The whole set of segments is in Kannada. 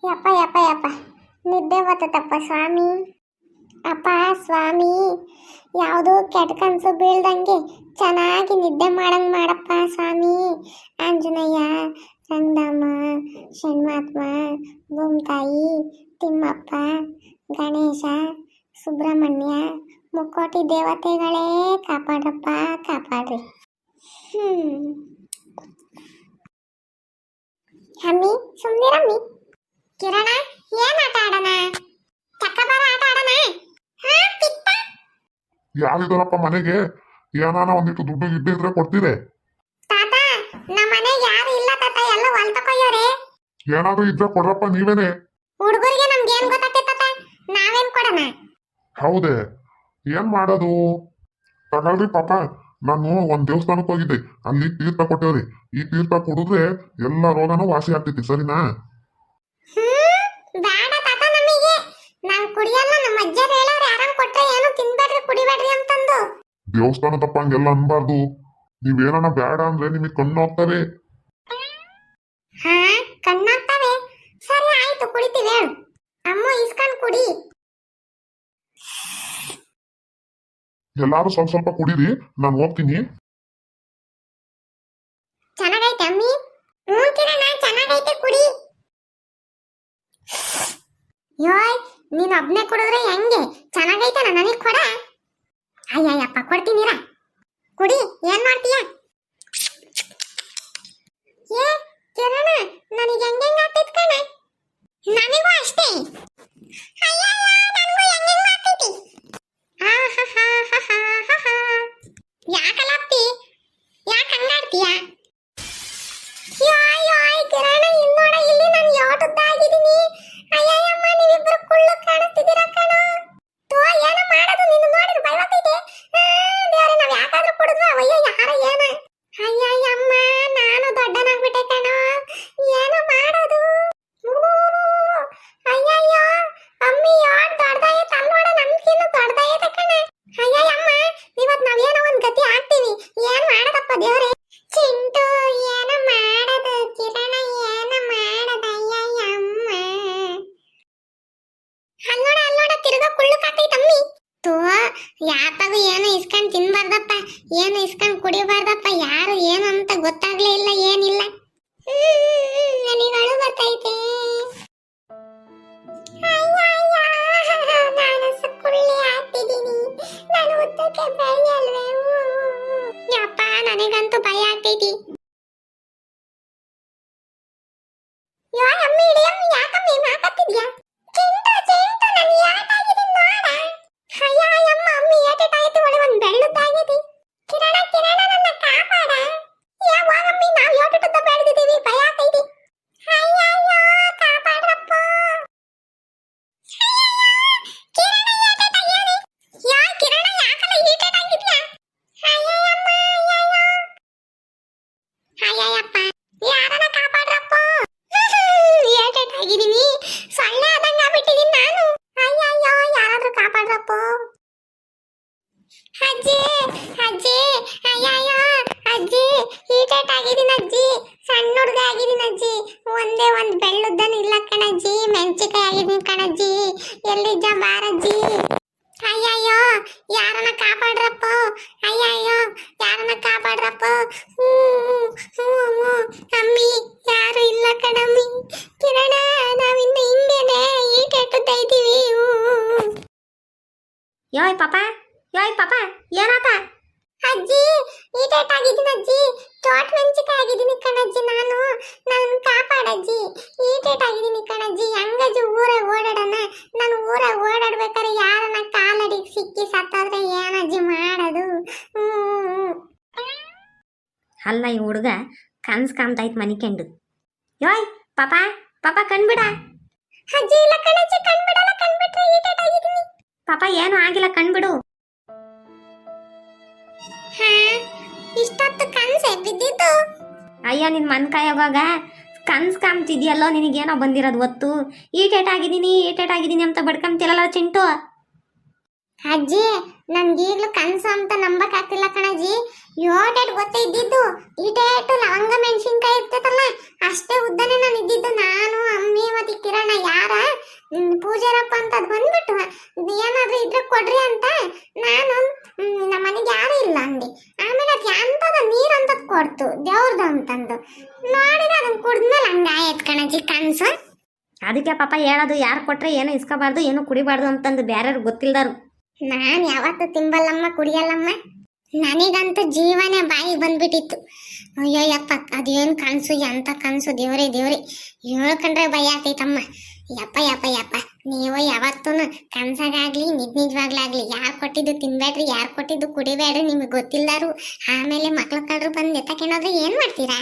ಯಪ್ಪ ಯಪ್ಪ ಯಪ್ಪ ನಿದ್ದೆ ಬರ್ತದಪ್ಪ ಸ್ವಾಮಿ. ಅಪ್ಪ ಸ್ವಾಮಿ, ಯಾವುದೋ ಕೆಟ್ಟ ಕನಸು ಬೀಳ್ದಂಗೆ ಚೆನ್ನಾಗಿ ನಿದ್ದೆ ಮಾಡಂಗೆ ಮಾಡಪ್ಪ ಸ್ವಾಮಿ. ಆಂಜನೇಯ, ರಂಗಧಾಮ, ಷಣ್ಮಾತ್ಮ, ಭೂಮತಾಯಿ, ತಿಮ್ಮಪ್ಪ, ಗಣೇಶ, ಸುಬ್ರಹ್ಮಣ್ಯ, ಮುಕ್ಕೋಟಿ ದೇವತೆಗಳೇ ಕಾಪಾಡ್ರಪ್ಪ, ಕಾಪಾಡ್ರಿ. ಅಮ್ಮಿ ಸುಮ್ಮನಿರಮ್ಮಿ. ಕಿರಣ, ಏನ್ ಆಟ ಆಡೋಣ? ಚಕ್ಕಬಾರ ಆಟ ಆಡೋಣ? ಯಾರಿದಾರಪ್ಪ ಮನೆಗೆ? ಏನಾನ ಒಂದಿಟ್ಟು ದುಡ್ಡು ಗಿಡ್ಡು ಇದ್ರೆ ಕೊಡ್ತೀರಿ? ತಾತ, ನಮ್ಮ ಮನೆಗೆ ಯಾರು ಇಲ್ಲ ತಾತ, ಎಲ್ಲ ಹೊಲ್ತಕೊಯ್ಯೋರೆ. ಏನಾದ್ರೂ ಇದ್ರೆ ಕೊಡ್ರಪ್ಪ ನೀವೇನೆ. ಹುಡುಗರಿಗೆ ನಮ್ಗೆ ಏನ್ ಗೊತ್ತಾಗ್ತೈತೆ ತಾತ, ನಾವೇನ್ ಕೊಡೋಣ? ಹೌದೇ, ಏನ್ ಮಾಡೋದು? ತಗೊಳ್ರಿ ಪಾಪ, ನಾನು ಒಂದ್ ದೇವಸ್ಥಾನಕ್ಕೆ ಹೋಗಿದ್ದೆ, ಅಲ್ಲಿ ತೀರ್ಥ ಕೊಟ್ಟೇವ್ರಿ. ಈ ತೀರ್ಥ ಕುಡಿದ್ರೆ ಎಲ್ಲ ರೋಗನೂ ವಾಸಿ ಆಗ್ತೈತಿ, ಸರಿನಾ? ಬೇಡ ತಾತ, ನಮಗೆ ನಾವ್ ಕುಡಿಯಲ್ಲ. ನಮ್ಮ ಅಜ್ಜರು ಹೇಳೋರು ಯಾರನ್ನ ಕೊಟ್ರೆ ಏನು ತಿನ್ಬೇಡ್ರಿ, ಕುಡಿಬೇಡ್ರಿ ಅಂತಂದು. ದೇವಸ್ಥಾನ ತಪ್ಪ ಹಂಗೆಲ್ಲ ಅನ್ಬಾರ್ದು. ನೀವೇನ ಬೇಡ ಅಂದ್ರೆ ನಿಮಗೆ ಕಣ್ಣು ಹೋಗ್ತವೆ. ಹಾ, ಕಣ್ಣಾಗ್ತವೆ. ಸರಿ ಆಯ್ತು, ಕುಡಿತೀವಿ ಹೇಳು. ಅಮ್ಮ ಇಸ್ಕೊಂಡ್ ಕುಡಿ. ಎಲ್ಲಾರು ಸ್ವಲ್ಪ ಸ್ವಲ್ಪ ಕುಡೀರಿ, ನಾನು ಹೋಗ್ತೀನಿ. ಚೆನ್ನಾಗೈತೆ ಅಮ್ಮಿ? ಹ್ಞೂ ಕಿರಣ, ಚೆನ್ನಾಗೈತೆ, ಕುಡಿ. ಯೋಯ್, ನೀನ್ ಒಬ್ನೇ ಕುಡಿದ್ರೆ ಹೆಂಗೆ? ಚೆನ್ನಾಗೈತೆ, ನನಗೆ ಕೊಡ. ಅಯ್ಯಯ್ಯಪ್ಪ, ಕೊಡ್ತೀನಿರ, ಕುಡಿ. ಏನ್ ಮಾಡ್ತೀಯ? ಏ ಕಿರಣ, ನನಗೆ ಹೆಂಗೆಂಗ್ ಆಗ್ತೈತ್ ಕಣ. ನನಗೂ ಅಷ್ಟೇ. ಅಯ್ಯಯ್ಯ, ನನಗೂ ಹೆಂಗೆಂಗ್ ಆಗ್ತೈತಿ. ಯಾಕಲಪ್ಪಿ, ಯಾಕೆ ಹಂಗಾಡ್ತೀಯ? ಯೋಯ್ ಯೋಯ್ ಕಿರಣ, ಇನ್ನೋಡ ಇಲ್ಲಿ ನಾನು ಯೋಟದ್ದಾಗಿದ್ದೀನಿ. ಅಯ್ಯಯ್ಯಮ್ಮ, ನೀವಿಬ್ರು ಕುಳ್ಳು ಕಾಣಿಸ್ತಿದ್ದೀರ ಕಣೋ. ತೋ, ಏನೋ ಮಾಡೋದು, ನಿನ್ನ ನೋಡಿದ್ರೆ ಭಯ ಬರ್ತೈತೆ. ದೇವ್ರೆ, ನಾವ್ ಯಾಕಾದ್ರೂ ಕುಡಿದ್ವಾ? ಅಯ್ಯೋ, ಯಾರ ಏನ? ಅಯ್ಯಯ್ಯಮ್ಮ, ನಾನು ದೊಡ್ಡನಾಗ್ಬಿಟ್ಟೆ ಕಣೋ. ಏನೋ ಮಾಡೋದು? ಅಯ್ಯಯ್ಯೋ, ಅಮ್ಮಿ ಯಾಡ್ ದೊಡ್ಡದಾಗೈತೆ, ಅಲ್ಲೋಡ ನಮ್ಗಿನ್ನು ದೊಡ್ಡದಾಗೈತೆ ಕಣ. ಅಯ್ಯಯ್ಯಮ್ಮ, ಇವತ್ತು ನಾವೇನೋ ಒಂದ್ ಗತಿ ಆಗ್ತೀವಿ. ಏನ್ ಮಾಡೋದಪ್ಪ ದೇವ್ರೆ? ಚಿಂಟು, ಏನೋ ಮಾಡೋದು? ಕಿರಣ, ಏನೋ ಮಾಡೋದು? ಅಯ್ಯಯ್ಯಮ್ಮ, ಅಲ್ಲೋಡ ತಿರ್ಗಾ ಕುಳ್ಳು ಕಾತೈತಮ್ಮಿ. ತೋ, ಯಾತಾಗೂ ಏನು ಇಸ್ಕೊಂಡ್ ತಿನ್ಬಾರ್ದಪ್ಪ, ಏನು ಇಸ್ಕೊಂಡ್ ಕುಡಿಬಾರ್ದಪ್ಪ. ಯಾರು ಏನು ಅಂತ ಗೊತ್ತಾಗ್ಲೇ ಇಲ್ಲ, ಏನಿಲ್ಲ. ನನಗಳು ಬರ್ತೈತೆ. ನಾನು ಸುಳ್ಳಿ ಆಗ್ತಿದ್ದೀನಿ, ನಾನು ಉದ್ದಕ್ಕೆ ಬೆಳೆಯಲ್ವೇ? ಯಪ್ಪ, ನನಗಂತೂ ಭಯ ಆಗ್ತೈತಿ. ಯೋ ಅಮ್ಮಿ, ಇಡಿಯಮ್ಮಿ, ಯಾಕಮ್ಮಿ ಮಾತಾಡ್ತಿದ್ಯಾ? ಚಿಂಟು, ನಾನು ಯಾಟಾಗಿದ್ದೀನಿ ನೋಡ. ಅಯ್ಯಯ್ಯಮ್ಮ, ಅಮ್ಮಿ ಏಟಾಯ್ತು, ಒಳ್ಳೆ ಒಂದ್ ಬೆಳ್ಳದ್ದಾಗೈತಿ. ಕಿರಣ, ನನ್ನ ಕಾಪಾಡ. ಯಾವಾಗಮ್ಮಿ ನಾವು ಯೋಟುತ್ತ ಬೆಳೆದಿದ್ದೀವಿ, ಭಯ ಆಗ್ತೈತಿ. ಅಯ್ಯಯ್ಯೋ, ಕಾಪಾಡ್ರಪ್ಪ. ಕಿರಣ, ಯಾಕಲ್ಲ ಈಟೇಟಾಗಿದ್ಯಾ? ಅಯ್ಯಯ್ಯಮ್ಮ, ಅಯ್ಯಯ್ಯಪ್ಪ, ಯಾರನ್ನ ಕಾಪಾಡ್ರಪ್ಪ. ಏಟೇಟಾಗಿದ್ದೀನಿ, ಸೊಳ್ಳೆ ಆದಂಗ ಆಗ್ಬಿಟ್ಟಿದ್ದೀನಿ ನಾನು. ಅಯ್ಯಯ್ಯೋ, ಯಾರಾದ್ರೂ ಕಾಪಾಡ್ರಪ್ಪ. ಅಜ್ಜಿ, ಅಯ್ಯಯ್ಯೋ ಅಜ್ಜಿ, ಈಟೇಟಾಗಿದ್ದೀನಿ ಅಜ್ಜಿ. ಸಣ್ಣ ಹುಡುಗ ಆಗಿದ್ದೀನಿ ಅಜ್ಜಿ. ಒಂದೇ ಒಂದ್ ಬೆಳ್ಳುದ್ದನ್ ಇಲ್ಲ ಕಣಜ್ಜಿ. ಮೆಣಸಿಕಾಯಿ ಆಗಿದ್ದೀನಿ ಕಣಜ್ಜಿ. ಎಲ್ಲಿದ್ದ ಬಾರಜ್ಜಿ. ಅಯ್ಯಯ್ಯೋ, ಯಾರನ್ನ ಕಾಪಾಡ್ರಪ್ಪ. ಅಯ್ಯಯ್ಯೋ, ಯಾರನ್ನ ಕಾಪಾಡ್ರಪ್ಪ. ಅಮ್ಮಿ, ಯಾರು ಇಲ್ಲ ಕಣಮ್ಮಿ. ಕಿರಣ, ನಾವಿಂದ ಹಿಂಗೇನೆ ಈಟೆಟ್ಟುತ್ತಾ ಇದ್ದೀವಿ. ಯೋಯ್ ಪಾಪ, ಏನಾತ? ಅಜ್ಜಿ, ಈಟೇಟಾಗಿದ್ದೀನಿ ಅಜ್ಜಿ. ಚೋಟ್ ಮೆಣಸಿಕಾಯಿ ಆಗಿದ್ದೀನಿ ಕಣಜ್ಜಿ. ನಾನು ಕಾಪಾಡಜ್ಜಿ. ಈಟೇಟಾಗಿದ್ದೀನಿ ಕಣಜ್ಜಿ. ಹಂಗಜ್ಜಿ ಊರಾಗ ಓಡಾಡೋಣ. ನಾನು ಊರಾಗ ಓಡಾಡ್ಬೇಕಾದ್ರೆ ಯಾರನ್ನ ಕಾಲಡಿಗೆ ಸಿಕ್ಕಿ ಸತ್ತಾದ್ರೆ ಏನಜ್ಜಿ ಮಾಡೋದು? ಅಲ್ಲ, ಈ ಹುಡುಗ ಕನ್ಸ್ ಕಾಮ್ತಾಯ್ತು ಮನಿಕೆಂಡು. ಯೋಯ್ ಪಾಪ ಕಣ್ಬಿಡ. ಅಜ್ಜಿ, ಇಲ್ಲ ಕಣಜ್ಜಿ, ಕಣ್ಬಿಡಲ್ಲ. ಕಣ್ಬಿಟ್ರೆ ಈಟೇಟಾಗಿದ್ದೀನಿ. ಪಾಪ ಏನೂ ಆಗಿಲ್ಲ, ಕಣ್ಬಿಡು. ಇಷ್ಟೊತ್ತು ಕನ್ಸೆ ಬಿದ್ದಿದ್ದು. ಅಯ್ಯ, ನಿನ್ ಮನ್ಕಾಯೋಗಾಗ ಕನ್ಸ್ ಕಾಮ್ತಿದ್ಯಲ್ಲೋ, ನಿನಗೇನೋ ಬಂದಿರೋದು ಒತ್ತು. ಈಟೇಟಾಗಿದ್ದೀನಿ ಅಂತ ಬಡ್ಕಂತಿರಲ್ಲ ಚಿಂಟು. ಅಜ್ಜಿ, ನನ್ಗೀಗ್ಲೂ ಕನ್ಸು ಅಂತ ನಂಬಕ್ ಆಗ್ತಿಲ್ಲ ಕಣಜ್ಜಿ. ಯೋಟೇಟ್ ಗೊತ್ತೇ ಇದ್ದಿದ್ದು. ಈಟೇಟು ಲವಂಗ ಮೆಣಸಿನ್ಕಾಯಿ ಇರ್ತೈತಲ್ಲ, ಅಷ್ಟೇ ಉದ್ದನೆ ನಾನು ಇದ್ದಿದ್ದು. ನಾನು, ಅಮ್ಮಿ ಅಷ್ಟೊತ್ತಿಗೆ ಕಿರಣ ಯಾರ ಪೂಜಾರಪ್ಪ ಅಂತ ಅದ್ ಬಂದ್ಬಿಟ್ಟು ಏನಾದ್ರೂ ಇದ್ರೆ ಕೊಡ್ರಿ ಅಂತ ನಾನು ನಮ್ಮ ಮನೆಗೆ ಯಾರು ಇಲ್ಲ ಅಂದೆ. ಆಮೇಲೆ ಅದ್ ಎಂತದ ನೀರ್ ಅಂತದ್ ಕೊಡ್ತು ದೇವ್ರದ್ದು ಅಂತಂದು ನೋಡಿದ್ರೆ ಅದನ್ನ ಕುಡ್ದ್ಮೇಲೆ ಹಂಗಾಯತ್ ಕಣಜಿ ಕನ್ಸು. ಅದಕ್ಕೆ ಪಾಪ ಹೇಳೋದು ಯಾರು ಕೊಟ್ರೆ ಏನು ಇಸ್ಕೋಬಾರ್ದು ಏನು ಕುಡಿಬಾರ್ದು ಅಂತಂದು ಬೇರೆಯವ್ರು ಗೊತ್ತಿಲ್ದಾರು. ನಾನ್ ಯಾವತ್ತೂ ತಿಂಬಲ್ಲಮ್ಮ ಕುಡಿಯಲ್ಲಮ್ಮ. ನನಗಂತೂ ಜೀವನೇ ಬಾಯಿ ಬಂದ್ಬಿಟ್ಟಿತ್ತು. ಅಯ್ಯೋಯ್ಯಪ್ಪ ಅದೇನು ಕನ್ಸು ಎಂತ ಕನ್ಸು ದೇವ್ರಿ ದೇವ್ರಿ ಹೇಳ್ಕೊಂಡ್ರೆ ಭಯ ಆಗ್ತೈತಮ್ಮ. ಯಪ್ಪ ಯಪ್ಪ ಯಪ್ಪ ನೀವು ಯಾವತ್ತೂ ಕನ್ಸಾಗ್ಲಿ ನಿಜವಾಗ್ಲಾಗ್ಲಿ ಯಾರು ಕೊಟ್ಟಿದ್ದು ತಿನ್ಬೇಡ್ರಿ ಯಾರು ಕೊಟ್ಟಿದ್ದು ಕುಡಿಬೇಡ್ರಿ ನಿಮ್ಗೆ ಗೊತ್ತಿಲ್ದಾರು ಆಮೇಲೆ ಮಕ್ಳು ಕಳ್ರು ಬಂದು ಎತ್ತಕೇನಾದ್ರೆ ಏನು ಮಾಡ್ತೀರಾ?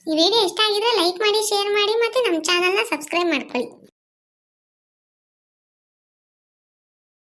ಈ ವಿಡಿಯೋ ಇಷ್ಟ ಆಗಿದ್ರೆ ಲೈಕ್ ಮಾಡಿ ಶೇರ್ ಮಾಡಿ ಮತ್ತೆ ನಮ್ಮ ಚಾನಲ್ನ ಸಬ್ಸ್ಕ್ರೈಬ್ ಮಾಡ್ಕೊಳ್ಳಿ.